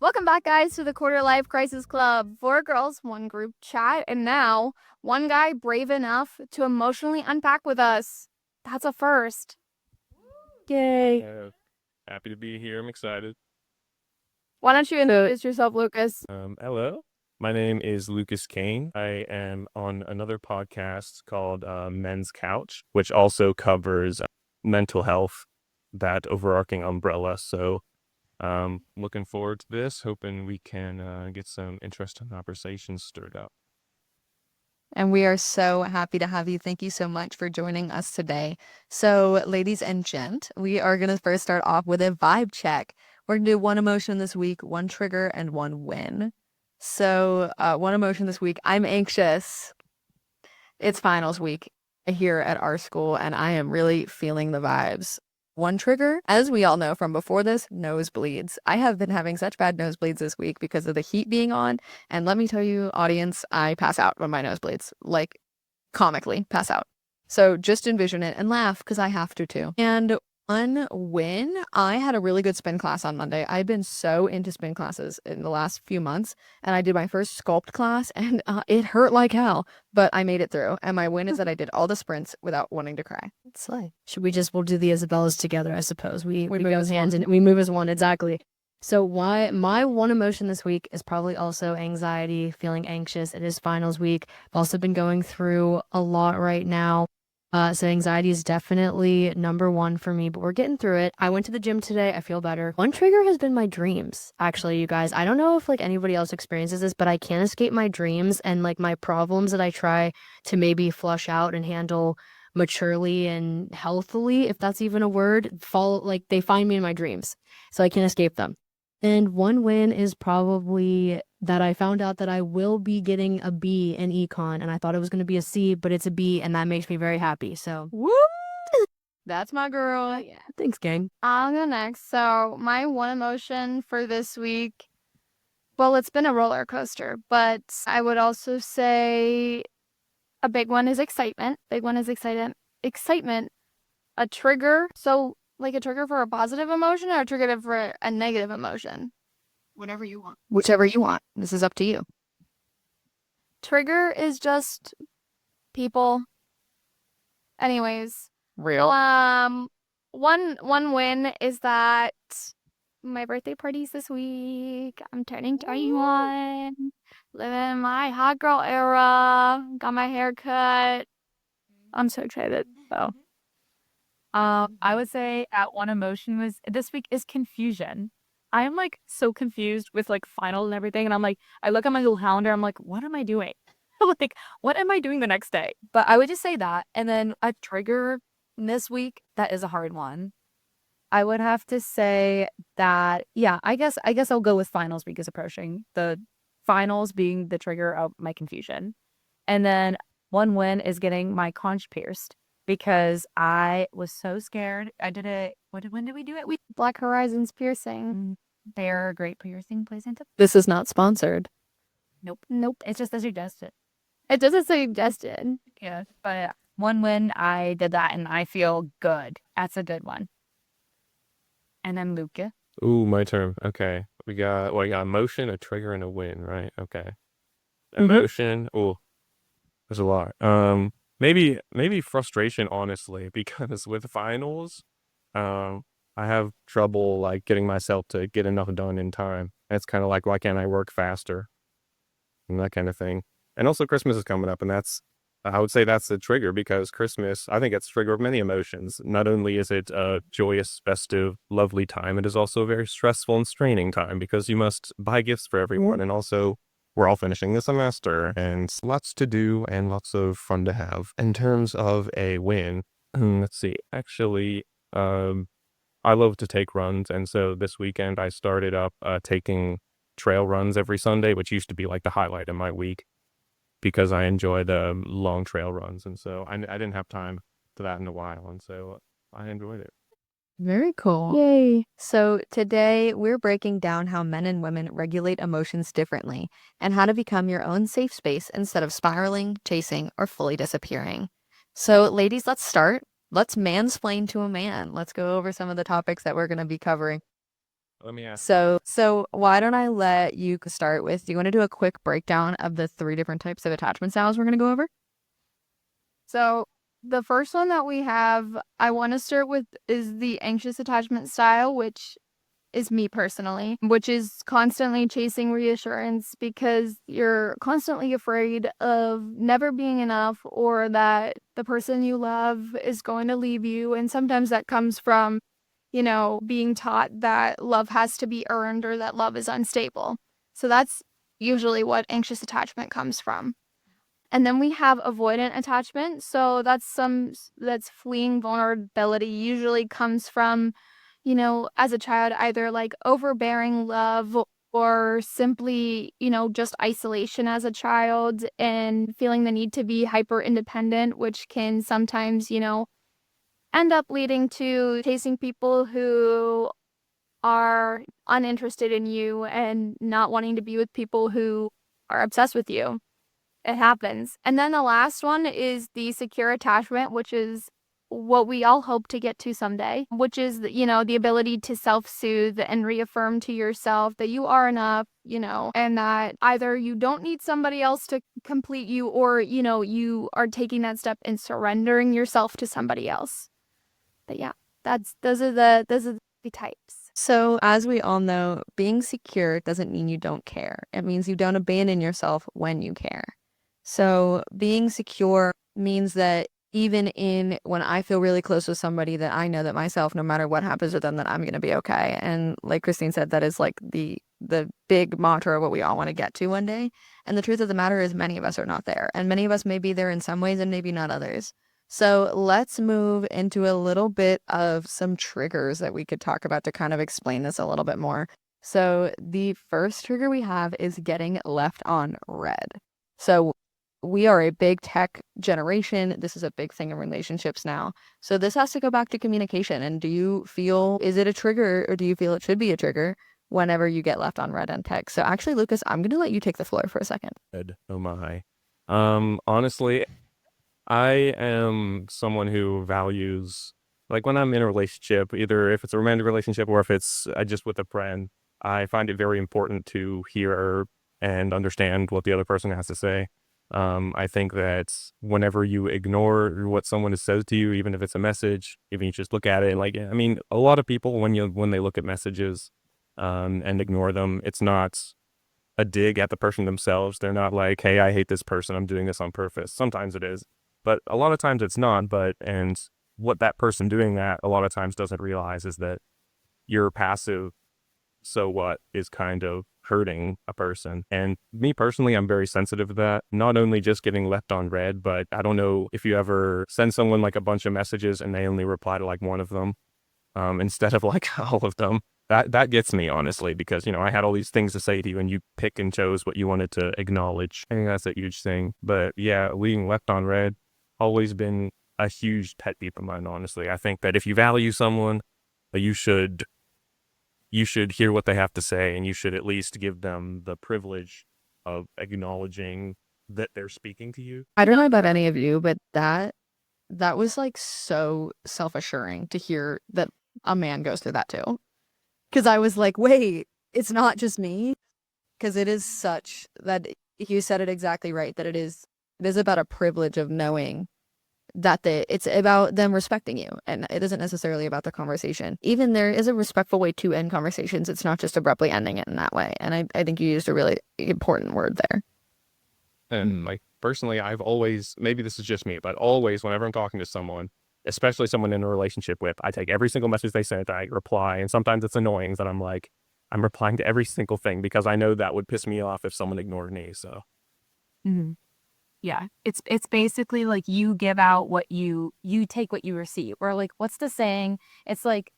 Welcome back, guys, to the Quarter Life Crisis Club. 4 girls, one group chat, and now one guy brave enough to emotionally unpack with us. That's a first. Yay. Happy to be here. I'm excited. Why don't you introduce yourself, Lucas? Hello. My name is Lucas Kane. I am on another podcast called Men's Couch, which also covers mental health, that overarching umbrella. So, looking forward to this, hoping we can get some interesting conversations stirred up. And we are so happy to have you. Thank you so much for joining us today. So, ladies and gent, we are going to first start off with a vibe check. We're going to do one emotion this week, one trigger, and one win. So, one emotion this week, I'm anxious. It's finals week here at our school, and I am really feeling the vibes. One trigger, as we all know from before this, nosebleeds. I have been having such bad nosebleeds this week because of the heat being on. And let me tell you, audience, I pass out when my nosebleeds, like comically pass out. So just envision it and laugh because I have to too. And one win, I had a really good spin class on Monday. I've been so into spin classes in the last few months, and I did my first sculpt class, and it hurt like hell, but I made it through. And my win is that I did all the sprints without wanting to cry. Slay. We'll do the Isabellas together, I suppose. We move as hands and we move as one, exactly. So my one emotion this week is probably also anxiety, feeling anxious. It is finals week. I've also been going through a lot right now. So anxiety is definitely number one for me, but we're getting through it. I went to the gym today. I feel better. One trigger has been my dreams. Actually, you guys, I don't know if anybody else experiences this, but I can't escape my dreams and my problems that I try to maybe flush out and handle maturely and healthily, if that's even a word, they find me in my dreams. So I can't escape them. And one win is probably that I found out that I will be getting a B in econ, and I thought it was going to be a C, but it's a B, and that makes me very happy. So, woo! That's my girl. Yeah, thanks, gang. I'll go next. So my one emotion for this week, well, it's been a roller coaster, but I would also say a big one is excitement. Excitement. A trigger. So a trigger for a positive emotion or a trigger for a negative emotion? Whatever you want. Whichever you want. This is up to you. Trigger is just people. Anyways. Real. One win is that my birthday party's this week. I'm turning 21. Living my hot girl era. Got my hair cut. I'm so excited. So I would say at one emotion was this week is confusion. I am so confused with final and everything, and I look at my little calendar. I'm like, what am I doing? What am I doing the next day? But I would just say that, and then a trigger this week that is a hard one. I would have to say that I guess I'll go with finals week is approaching. The finals being the trigger of my confusion, and then one win is getting my conch pierced. Because I was so scared. I did it. When did we do it? Black Horizons piercing. They're a great piercing place in Tip. This is not sponsored. Nope. It's just as suggested. It doesn't suggested. Yeah, but one win, I did that, and I feel good. That's a good one. And then Luca. Ooh, my turn. Okay. We got emotion, a trigger, and a win, right? Okay. Emotion. Oh, there's a lot. Maybe frustration, honestly, because with finals, I have trouble getting myself to get enough done in time. And it's kind of why can't I work faster? And that kind of thing. And also Christmas is coming up, and I would say that's the trigger, because Christmas, I think it's a trigger of many emotions. Not only is it a joyous, festive, lovely time, it is also a very stressful and straining time because you must buy gifts for everyone, and also we're all finishing the semester, and lots to do and lots of fun to have. In terms of a win, let's see. Actually, I love to take runs, and so this weekend I started up taking trail runs every Sunday, which used to be the highlight of my week because I enjoy the long trail runs, and so I didn't have time for that in a while, and so I enjoyed it. Very cool. Yay. So today we're breaking down how men and women regulate emotions differently and how to become your own safe space instead of spiraling, chasing, or fully disappearing. So ladies, let's start. Let's mansplain to a man. Let's go over some of the topics that we're going to be covering. Let me ask. So why don't I let you start with, do you want to do a quick breakdown of the 3 different types of attachment styles we're going to go over? So the first one that we have, I want to start with is the anxious attachment style, which is me personally, which is constantly chasing reassurance because you're constantly afraid of never being enough or that the person you love is going to leave you. And sometimes that comes from, being taught that love has to be earned or that love is unstable. So that's usually what anxious attachment comes from. And then we have avoidant attachment. So that's fleeing vulnerability, usually comes from, as a child, either like overbearing love or simply, just isolation as a child and feeling the need to be hyper independent, which can sometimes, end up leading to chasing people who are uninterested in you and not wanting to be with people who are obsessed with you. It happens. And then the last one is the secure attachment, which is what we all hope to get to someday, which is, the ability to self-soothe and reaffirm to yourself that you are enough, and that either you don't need somebody else to complete you or, you are taking that step and surrendering yourself to somebody else. But yeah, those are the three types. So, as we all know, being secure doesn't mean you don't care. It means you don't abandon yourself when you care. So, being secure means that even in when I feel really close with somebody, that I know that myself, no matter what happens with them, that I'm going to be okay. And like Christine said, that is like the big mantra of what we all want to get to one day. And the truth of the matter is many of us are not there. And many of us may be there in some ways and maybe not others. So let's move into a little bit of some triggers that we could talk about to kind of explain this a little bit more. So the first trigger we have is getting left on red. So we are a big tech generation. This is a big thing in relationships now. So this has to go back to communication. And do you feel, is it a trigger or do you feel it should be a trigger whenever you get left on red on text? So actually, Lucas, I'm going to let you take the floor for a second. Oh my. Honestly, I am someone who values, like when I'm in a relationship, either if it's a romantic relationship or if it's just with a friend, I find it very important to hear and understand what the other person has to say. I think that whenever you ignore what someone has said to you, even if it's a message, even you just look at it, like, I mean, a lot of people when they look at messages, and ignore them, it's not a dig at the person themselves. They're not like, hey, I hate this person, I'm doing this on purpose. Sometimes it is, but a lot of times it's not. And what that person doing that a lot of times doesn't realize is that you're passive, so what, is kind of hurting a person. And me personally, I'm very sensitive to that. Not only just getting left on red, but I don't know if you ever send someone like a bunch of messages and they only reply to like one of them, instead of like all of them. That gets me, honestly, because, I had all these things to say to you and you pick and chose what you wanted to acknowledge. I think that's a huge thing. But yeah, being left on red, always been a huge pet peeve of mine, honestly. I think that if you value someone, you should hear what they have to say, and you should at least give them the privilege of acknowledging that they're speaking to you. I don't know about any of you, but that was like so self-assuring to hear that a man goes through that too. Because I was like, wait, it's not just me. Because it is such that you said it exactly right, that it is about a privilege of knowing that it's about them respecting you, and it isn't necessarily about the conversation. Even there is a respectful way to end conversations. It's not just abruptly ending it in that way. And I think you used a really important word there. And like personally, I've always, maybe this is just me, but always whenever I'm talking to someone, especially someone in a relationship with, I take every single message they sent, I reply, and sometimes it's annoying that I'm like, I'm replying to every single thing because I know that would piss me off if someone ignored me. So Mm-hmm. Yeah, it's basically like you give out what you take what you receive, or like what's the saying? It's like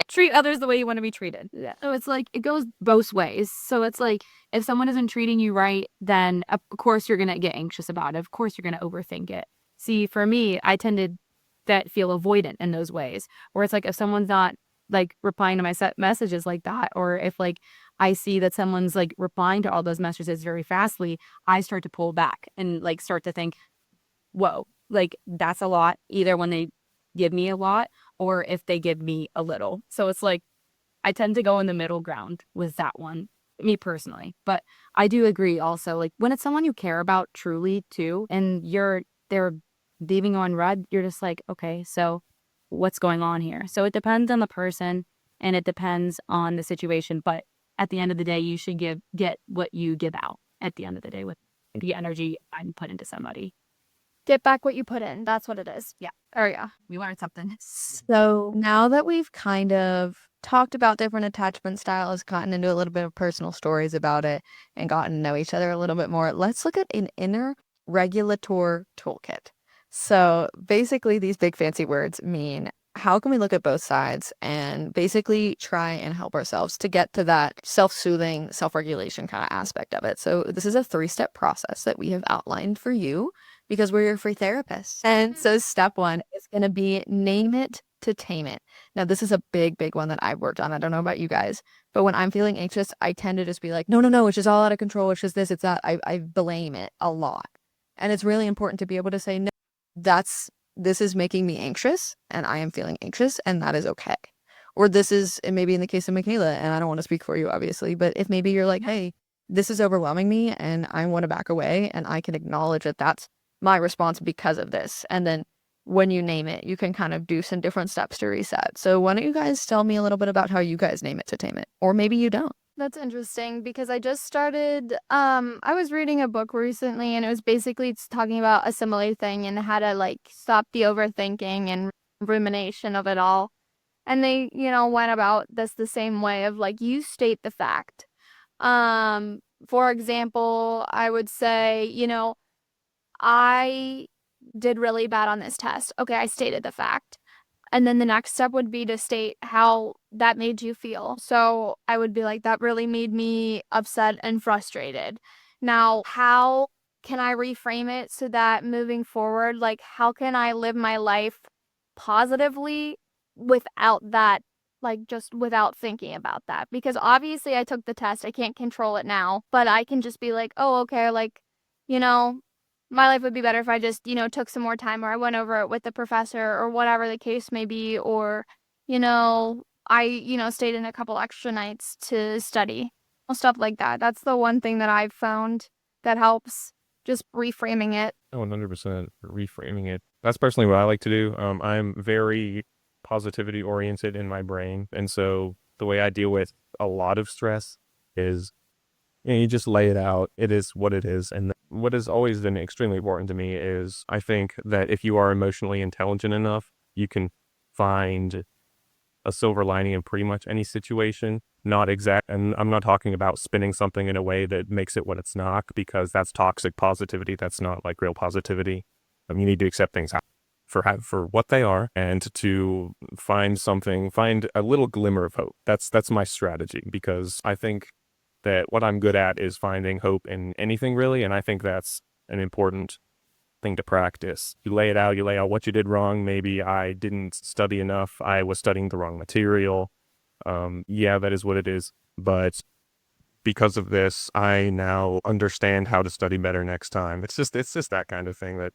treat others the way you want to be treated. Yeah. So it's like it goes both ways. So it's like if someone isn't treating you right, then of course you're gonna get anxious about it. Of course you're gonna overthink it. See, for me, I tended that feel avoidant in those ways, where it's like if someone's not like replying to my set messages like that, or if like I see that someone's like replying to all those messages very fastly, I start to pull back and like start to think, whoa, like that's a lot, either when they give me a lot or if they give me a little. So it's like I tend to go in the middle ground with that one, me personally. But I do agree also, like when it's someone you care about truly too, and they're leaving you on red, you're just like, okay, so what's going on here? So it depends on the person and it depends on the situation. But at the end of the day, you should get what you give out at the end of the day with the energy I'm put into somebody. Get back what you put in. That's what it is. Yeah. Oh, yeah. We learned something. So now that we've kind of talked about different attachment styles, gotten into a little bit of personal stories about it, and gotten to know each other a little bit more, let's look at an inner regulator toolkit. So basically, these big fancy words mean how can we look at both sides and basically try and help ourselves to get to that self-soothing, self-regulation kind of aspect of it. So this is a 3-step process that we have outlined for you because we're your free therapists. And so step 1 is going to be name it to tame it. Now, this is a big, big one that I've worked on. I don't know about you guys, but when I'm feeling anxious, I tend to just be like, no, it's just all out of control. It's just this, it's that. I blame it a lot. And it's really important to be able to say, no, this is making me anxious and I am feeling anxious and that is okay. Or this is, and maybe in the case of Michaela, and I don't want to speak for you, obviously, but if maybe you're like, hey, this is overwhelming me and I want to back away and I can acknowledge that that's my response because of this. And then when you name it, you can kind of do some different steps to reset. So why don't you guys tell me a little bit about how you guys name it to tame it? Or maybe you don't. That's interesting because I just started, I was reading a book recently and it was basically talking about a similar thing and how to like stop the overthinking and rumination of it all. And they, went about this the same way of like, you state the fact. For example, I would say, I did really bad on this test. Okay, I stated the fact. And then the next step would be to state how that made you feel. So I would be like, that really made me upset and frustrated. Now, how can I reframe it so that moving forward, like, how can I live my life positively without that, like, just without thinking about that? Because obviously I took the test. I can't control it now, but I can just be like, oh, okay, like, you know, my life would be better if I just, took some more time or I went over it with the professor or whatever the case may be, or, I stayed in a couple extra nights to study. Stuff like that. That's the one thing that I've found that helps, just reframing it. 100% reframing it. That's personally what I like to do. I'm very positivity oriented in my brain. And so the way I deal with a lot of stress is you just lay it out. It is what it is. And what has always been extremely important to me is I think that if you are emotionally intelligent enough, you can find a silver lining in pretty much any situation. Not exact, and I'm not talking about spinning something in a way that makes it what it's not, because that's toxic positivity. That's not like real positivity. You need to accept things for what they are, and to find a little glimmer of hope. That's my strategy, because I think that what I'm good at is finding hope in anything really, and I think that's an important thing to practice. You lay out what you did wrong. Maybe I didn't study enough. I was studying the wrong material. Yeah, that is what it is. But because of this, I now understand how to study better next time. It's just that kind of thing that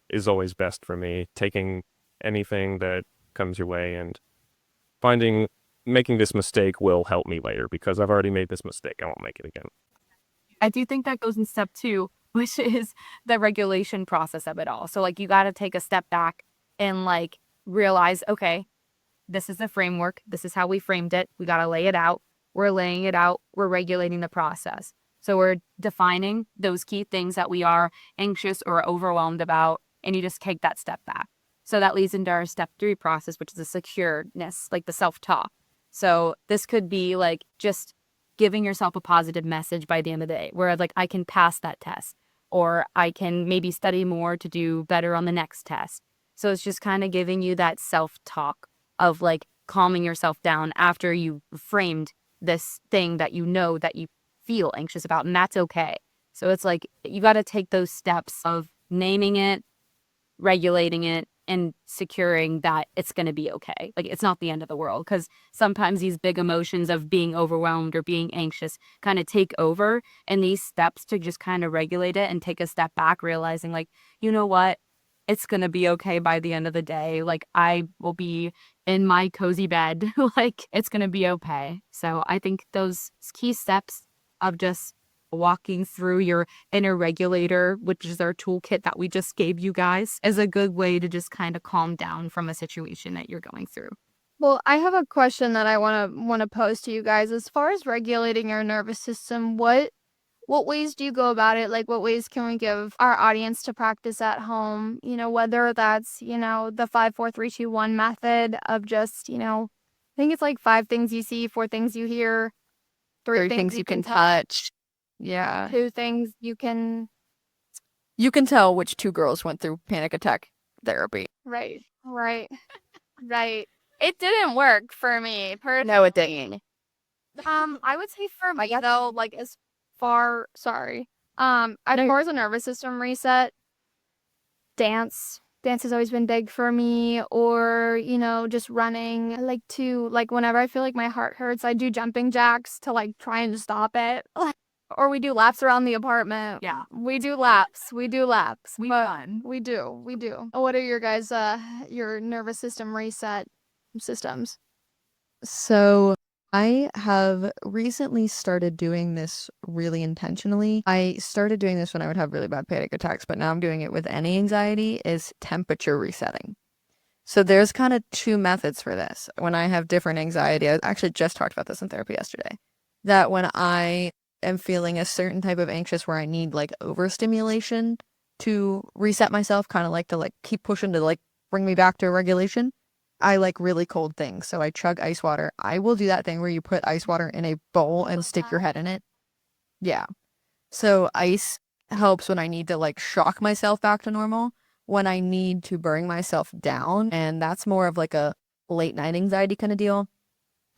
is always best for me. Taking anything that comes your way and making this mistake will help me later, because I've already made this mistake. I won't make it again. I do think that goes in step 2, which is the regulation process of it all. So like you got to take a step back and like realize, okay, this is the framework. This is how we framed it. We got to lay it out. We're laying it out. We're regulating the process. So we're defining those key things that we are anxious or overwhelmed about, and you just take that step back. So that leads into our step 3 process, which is the secureness, like the self-talk. So this could be like just giving yourself a positive message by the end of the day, where like I can pass that test, or I can maybe study more to do better on the next test. So it's just kind of giving you that self-talk of like calming yourself down after you framed this thing that that you feel anxious about, and that's okay. So it's like you got to take those steps of naming it, regulating it, and securing that it's going to be okay. Like it's not the end of the world, because sometimes these big emotions of being overwhelmed or being anxious kind of take over, and these steps to just kind of regulate it and take a step back, realizing like, you know what, it's going to be okay by the end of the day. Like, I will be in my cozy bed. Like, it's going to be okay. So I think those key steps of just walking through your inner regulator, which is our toolkit that we just gave you guys, is a good way to just kind of calm down from a situation that you're going through. Well, I have a question that I want to pose to you guys. As far as regulating your nervous system, what ways do you go about it? Like, what ways can we give our audience to practice at home? You know, whether that's, you know, the 5, 4, 3, 2, 1 method of just, you know, I think it's like 5 things you see, 4 things you hear, 3 things you can touch, Yeah. 2 things you can. You can tell which 2 girls went through panic attack therapy. Right, right, right. It didn't work for me. No, it didn't. I would say for me though, like as far as a nervous system reset, dance has always been big for me, or you know, just running. I like to, like, whenever I feel like my heart hurts, I do jumping jacks to like try and stop it. Or we do laps around the apartment. Yeah. We do laps. We do laps. We But fun. we do. What are your guys your nervous system reset systems? So I have recently started doing this really intentionally. I started doing this when I would have really bad panic attacks, but now I'm doing it with any anxiety, is temperature resetting. So there's kind of 2 methods for this. When I have different anxiety, I actually just talked about this in therapy yesterday, that when I am feeling a certain type of anxious where I need like overstimulation to reset myself, kind of like to like keep pushing to like bring me back to a regulation, I like really cold things. So I chug ice water. I will do that thing where you put ice water in a bowl and stick your head in it. Yeah. So ice helps when I need to like shock myself back to normal, when I need to bring myself down. And that's more of like a late night anxiety kind of deal.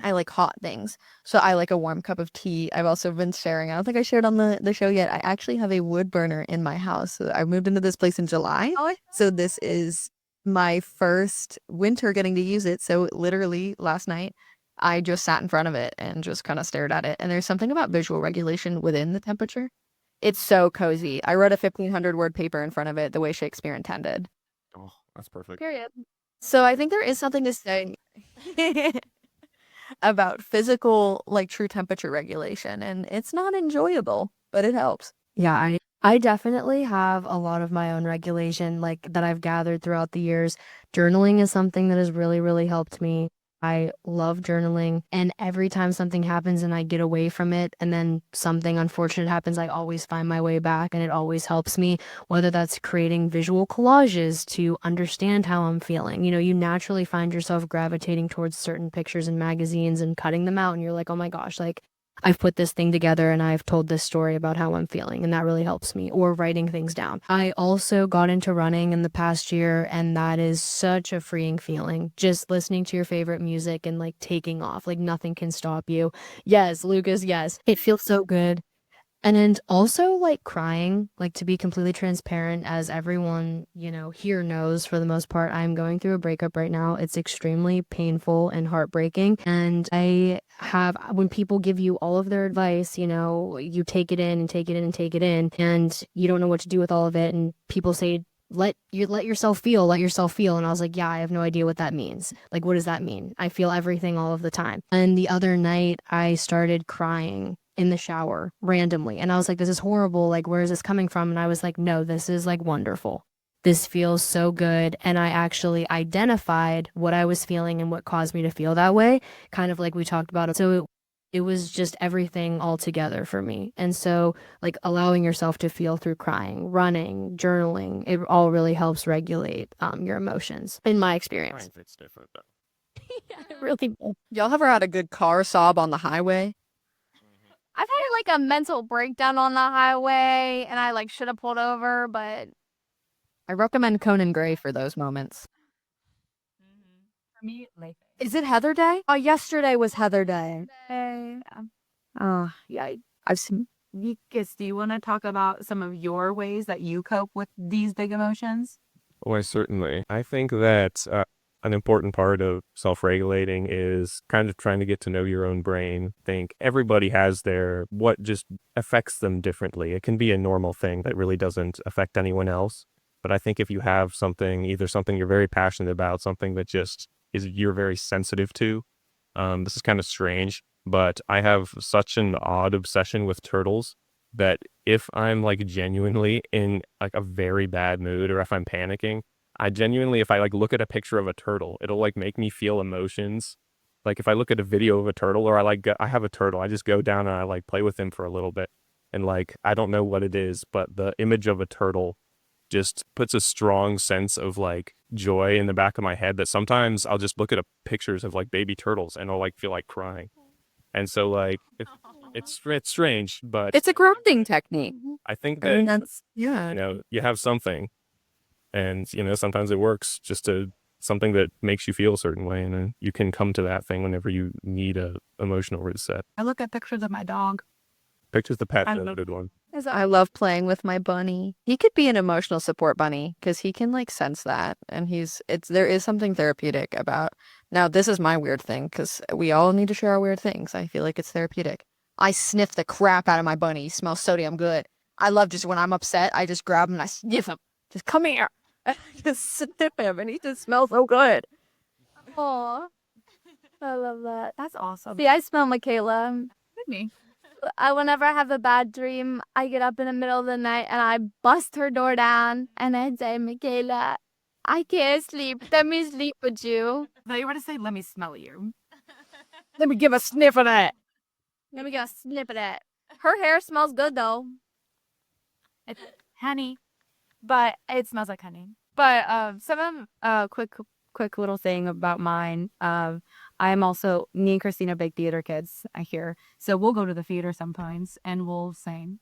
I like hot things. So I like a warm cup of tea. I've also been sharing, I don't think I shared on the show yet, I actually have a wood burner in my house. So I moved into this place in July. So this is my first winter getting to use it. So literally last night, I just sat in front of it and just kind of stared at it. And there's something about visual regulation within the temperature. It's so cozy. I wrote a 1,500 word paper in front of it the way Shakespeare intended. Oh, that's perfect. Period. So I think there is something to say about physical, like true temperature regulation. And it's not enjoyable, but it helps. Yeah, I definitely have a lot of my own regulation, like that I've gathered throughout the years. Journaling is something that has really, really helped me. I love journaling, and every time something happens and I get away from it, and then something unfortunate happens, I always find my way back, and it always helps me, whether that's creating visual collages to understand how I'm feeling. You know, you naturally find yourself gravitating towards certain pictures in magazines and cutting them out, and you're like, oh my gosh, like I've put this thing together and I've told this story about how I'm feeling, and that really helps me. Or writing things down. I also got into running in the past year, and that is such a freeing feeling. Just listening to your favorite music and like taking off, like nothing can stop you. Yes, Lucas, yes. It feels so good. And then also like crying, like to be completely transparent, as everyone, you know, here knows for the most part, I'm going through a breakup right now. It's extremely painful and heartbreaking. And when people give you all of their advice, you know, you take it in and take it in and take it in, and you don't know what to do with all of it. And people say, let yourself feel. And I was like, yeah, I have no idea what that means. Like, what does that mean? I feel everything all of the time. And the other night I started crying in the shower randomly, and I was like, this is horrible, like where is this coming from? And I was like, no, this is like wonderful. This feels so good. And I actually identified what I was feeling and what caused me to feel that way, kind of like we talked about. So it was just everything all together for me. And so like allowing yourself to feel through crying, running, journaling, it all really helps regulate your emotions, in my experience. It's different though. Yeah, it really does. Y'all ever had a good car sob on the highway? I've had like a mental breakdown on the highway, and I like should have pulled over, but I recommend Conan Gray for those moments. For me, like, Is it Heather Day? Oh, yesterday was Heather Day. oh, yeah. I've seen. Lucas, do you want to talk about some of your ways that you cope with these big emotions? Why, certainly. I think that an important part of self-regulating is kind of trying to get to know your own brain. I think everybody has what just affects them differently. It can be a normal thing that really doesn't affect anyone else. But I think if you have something, either something you're very passionate about, something that just is you're very sensitive to, this is kind of strange, but I have such an odd obsession with turtles that if I'm like genuinely in like a very bad mood or if I'm panicking, I genuinely, if I like look at a picture of a turtle, it'll like make me feel emotions. Like if I look at a video of a turtle or I have a turtle, I just go down and I like play with him for a little bit. And like, I don't know what it is, but the image of a turtle just puts a strong sense of like joy in the back of my head that sometimes I'll just look at pictures of like baby turtles and I'll like feel like crying. And so like it's strange, but It's a grounding technique. I think I mean, that that's, yeah. you have something, and sometimes it works just to something that makes you feel a certain way, and then you can come to that thing whenever you need a emotional reset. I look at pictures of my dog. Pictures the pet I is a love- good one. I love playing with my bunny. He could be an emotional support bunny because he can like sense that, and there is something therapeutic about. Now, this is my weird thing because we all need to share our weird things. I feel like it's therapeutic. I sniff the crap out of my bunny. He smells so damn good. I love just when I'm upset, I just grab him and I sniff him. Just come here. I just sniff him, and he just smells so good. Aw, I love that. That's awesome. See, I smell Michaela. Me. Whenever I have a bad dream, I get up in the middle of the night and I bust her door down and I say, Michaela, I can't sleep. Let me sleep with you. Now you want to say, let me smell you. Let me give a sniff of that. Let me get a snip of that. Her hair smells good though. It's honey, but it smells like honey. But some quick little thing about mine. I'm also, me and Christina, big theater kids, I hear. So we'll go to the theater sometimes and we'll sing.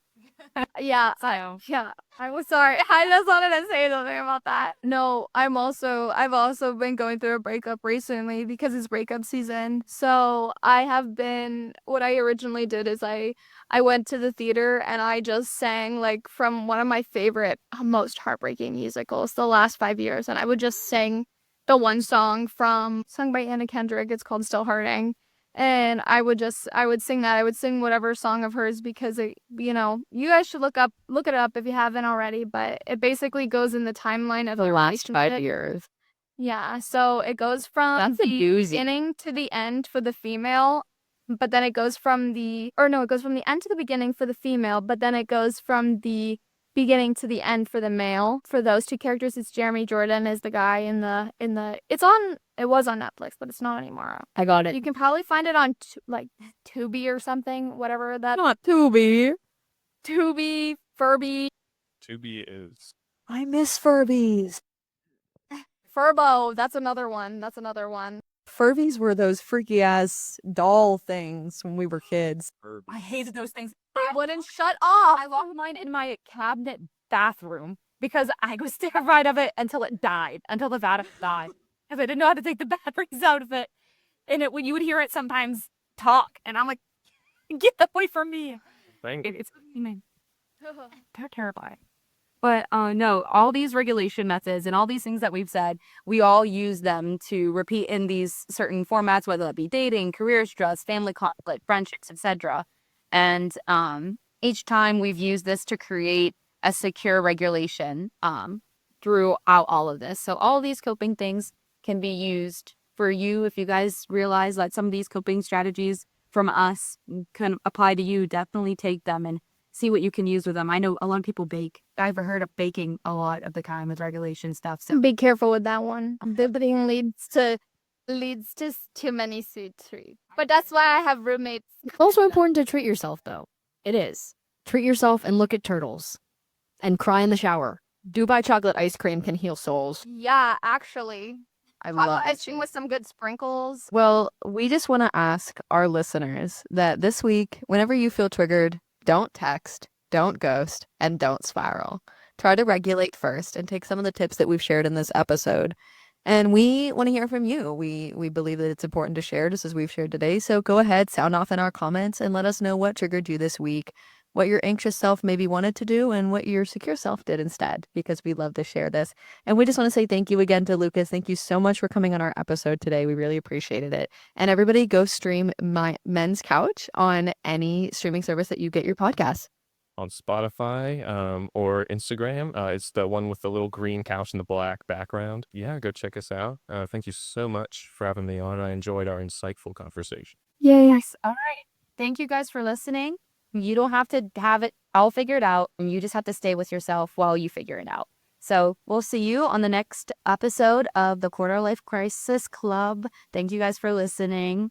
Yeah. So Yeah, I was sorry. I just wanted to say something about that. No, I've also been going through a breakup recently because it's breakup season. So what I originally did is I went to the theater and I just sang like from one of my favorite, most heartbreaking musicals the last 5 years. And I would just sing the one song sung by Anna Kendrick. It's called Still Hurting. And I would sing that. I would sing whatever song of hers because you guys should look it up if you haven't already, but it basically goes in the timeline of The their last 5 relationship. years. Yeah, so it goes from That's a the doozy. beginning to the end for the female, but then it goes from it goes from the end to the beginning for the female, but then it goes from the beginning to the end for the male. For those two characters, it's Jeremy Jordan is the guy it was on Netflix, but it's not anymore. I got it. You can probably find it on Tubi or something, whatever that. Not Tubi. Tubi, Furby, Tubi is I miss Furbies. Furbo. That's another one. Furbies were those freaky ass doll things when we were kids. I hated those things. They wouldn't shut off. I locked mine in my cabinet bathroom because I was terrified of it until it died, until the battery died. Because I didn't know how to take the batteries out of it. And when you would hear it sometimes talk, and I'm like, get away from me. It's they're terrifying. But no, all these regulation methods and all these things that we've said, we all use them to repeat in these certain formats, whether that be dating, career stress, family conflict, friendships, etc. And each time we've used this to create a secure regulation throughout all of this. So all these coping things can be used for you. If you guys realize that some of these coping strategies from us can apply to you, definitely take them and see what you can use with them. I know a lot of people bake. I've heard of baking a lot of the time with regulation stuff. So Be careful with that one. Bibbing leads to too many sweet treats. But that's why I have roommates. It's also important to treat yourself, though. It is. Treat yourself and look at turtles. And cry in the shower. Dubai chocolate ice cream can heal souls. Yeah, actually. I Chocolate love ice cream with some good sprinkles. Well, we just want to ask our listeners that this week, whenever you feel triggered, don't text, don't ghost, and don't spiral. Try to regulate first and take some of the tips that we've shared in this episode. And we want to hear from you. We believe that it's important to share just as we've shared today. So go ahead, sound off in our comments and let us know what triggered you this week, what your anxious self maybe wanted to do, and what your secure self did instead, because we love to share this. And we just want to say thank you again to Lucas. Thank you so much for coming on our episode today. We really appreciated it. And everybody go stream My Men's Couch on any streaming service that you get your podcasts. on Spotify or Instagram. It's the one with the little green couch and the black background. Yeah, go check us out. Thank you so much for having me on. I enjoyed our insightful conversation. Yes. All right. Thank you guys for listening. You don't have to have it all figured out, and you just have to stay with yourself while you figure it out. So we'll see you on the next episode of the Quarter Life Crisis Club. Thank you guys for listening.